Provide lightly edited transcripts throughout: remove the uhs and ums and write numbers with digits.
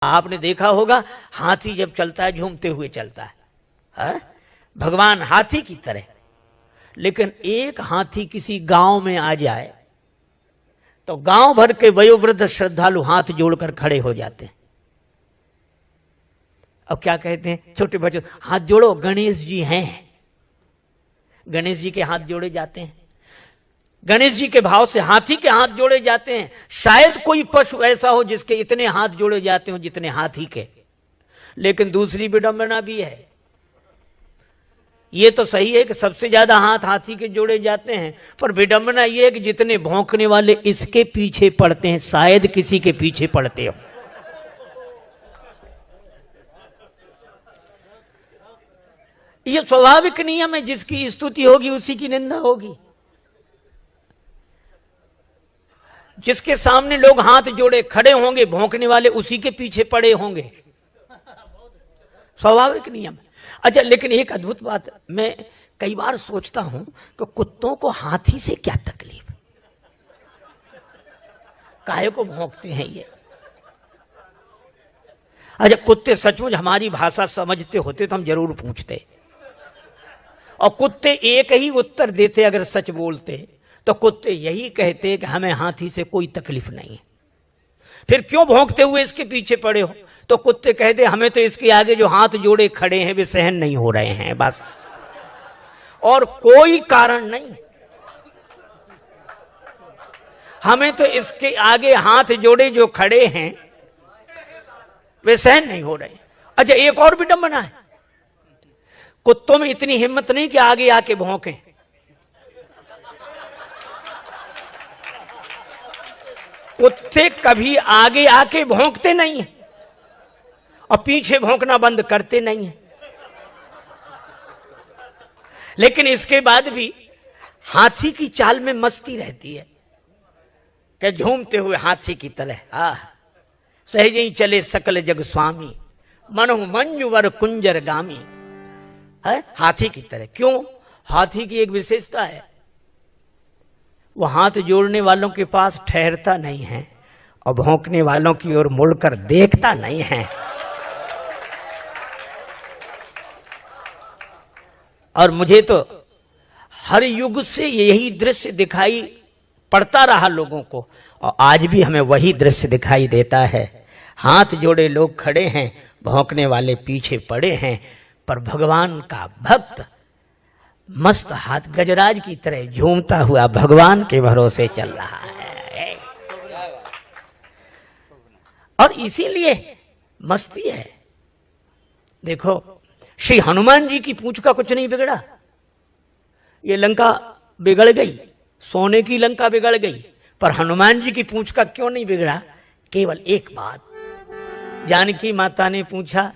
आपने देखा होगा हाथी जब चलता है झूमते हुए चलता है, भगवान हाथी की तरह। लेकिन एक हाथी किसी गांव में आ जाए तो गांव भर के वयोवृद्ध श्रद्धालु हाथ जोड़कर खड़े हो जाते हैं। अब क्या कहते हैं छोटे बच्चों, हाथ जोड़ो, गणेश जी हैं। गणेश जी के हाथ जोड़े जाते हैं, गणेश जी के भाव से हाथी के हाथ जोड़े जाते हैं। शायद कोई पशु ऐसा हो जिसके इतने हाथ जोड़े जाते हो जितने हाथी के। लेकिन दूसरी विडंबना भी है। ये तो सही है कि सबसे ज्यादा हाथ हाथी के जोड़े जाते हैं, पर विडंबना यह है कि जितने भौंकने वाले इसके पीछे पड़ते हैं शायद किसी के पीछे पड़ते हो। यह स्वाभाविक नियम है, जिसकी स्तुति होगी उसी की निंदा होगी। जिसके सामने लोग हाथ जोड़े खड़े होंगे भौंकने वाले उसी के पीछे पड़े होंगे, स्वाभाविक नियम। अच्छा, लेकिन एक अद्भुत बात मैं कई बार सोचता हूं कि कुत्तों को हाथी से क्या तकलीफ, काहे को भौंकते हैं ये। अच्छा, कुत्ते सचमुच हमारी भाषा समझते होते तो हम जरूर पूछते, और कुत्ते एक ही उत्तर देते अगर सच बोलते तो कुत्ते यही कहते कि हमें हाथी से कोई तकलीफ नहीं है। फिर क्यों भौंकते हुए इसके पीछे पड़े हो? तो कुत्ते कहते हमें तो इसके आगे जो हाथ जोड़े खड़े हैं वे सहन नहीं हो रहे हैं, बस, और कोई कारण नहीं। हमें तो इसके आगे हाथ जोड़े जो खड़े हैं वे सहन नहीं हो रहे। अच्छा, एक और विडंबना है, कुत्तों में इतनी हिम्मत नहीं कि आगे आके भौंके। कुत्ते कभी आगे आके भौंकते नहीं है और पीछे भौंकना बंद करते नहीं है। लेकिन इसके बाद भी हाथी की चाल में मस्ती रहती है कि झूमते हुए हाथी की तरह सहज ही चले सकल जग स्वामी, मनु मंजुवर कुंजर गामी। है हाथी की तरह। क्यों? हाथी की एक विशेषता है, वो हाथ जोड़ने वालों के पास ठहरता नहीं है और भौंकने वालों की ओर मुड़कर देखता नहीं है। और मुझे तो हर युग से यही दृश्य दिखाई पड़ता रहा लोगों को, और आज भी हमें वही दृश्य दिखाई देता है। हाथ जोड़े लोग खड़े हैं, भौंकने वाले पीछे पड़े हैं, पर भगवान का भक्त मस्त हाथ गजराज की तरह झूमता हुआ भगवान के भरोसे चल रहा है। और इसीलिए मस्ती है। देखो, श्री हनुमान जी की पूंछ का कुछ नहीं बिगड़ा। ये लंका बिगड़ गई, सोने की लंका बिगड़ गई, पर हनुमान जी की पूंछ का क्यों नहीं बिगड़ा? केवल एक बात, जानकी माता ने पूछा,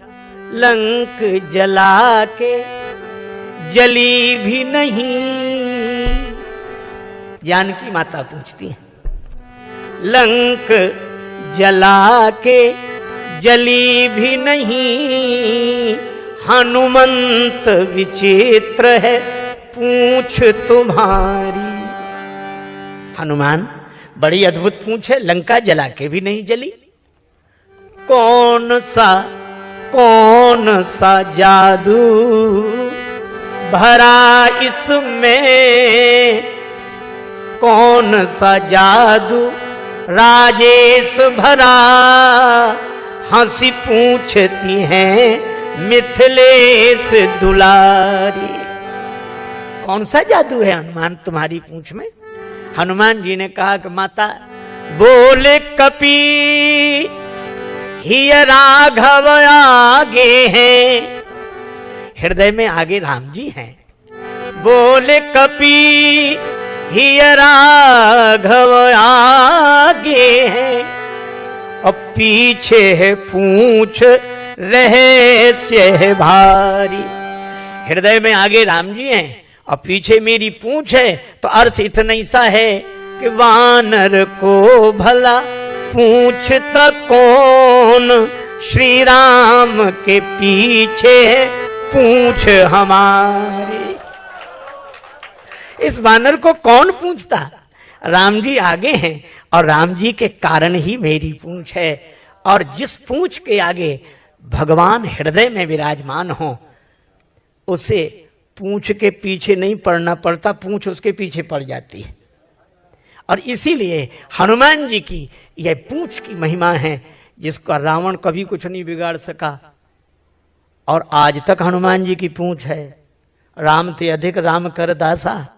लंक जला के जली भी नहीं। जानकी माता पूछती है, लंक जला के जली भी नहीं, हनुमंत विचित्र है पूंछ तुम्हारी। हनुमान बड़ी अद्भुत पूंछ है, लंका जला के भी नहीं जली। कौन सा जादू भरा इसमें, कौन सा जादू राजेश भरा, हंसी पूछती हैं मिथिलेश दुलारी। कौन सा जादू है हनुमान तुम्हारी पूंछ में? हनुमान जी ने कहा कि माता, बोले कपी ही राघव आगे हैं, हृदय में आगे राम जी हैं। बोले कपी ही राघव आगे हैं, और पीछे है पूंछ रहस्य है भारी। हृदय में आगे राम जी हैं और पीछे मेरी पूंछ है, तो अर्थ इतना ही सा है कि वानर को भला पूछता कौन, श्री राम के पीछे पूंछ हमारे। इस वानर को कौन पूछता? राम जी आगे हैं और राम जी के कारण ही मेरी पूंछ है। और जिस पूंछ के आगे भगवान हृदय में विराजमान हो, उसे पूंछ के पीछे नहीं पड़ना पड़ता, पूंछ उसके पीछे पड़ जाती है। और इसीलिए हनुमान जी की यह पूंछ की महिमा है, जिसका रावण कभी कुछ नहीं बिगाड़ सका। और आज तक हनुमान जी की पूंछ है, राम ते अधिक राम कर दासा,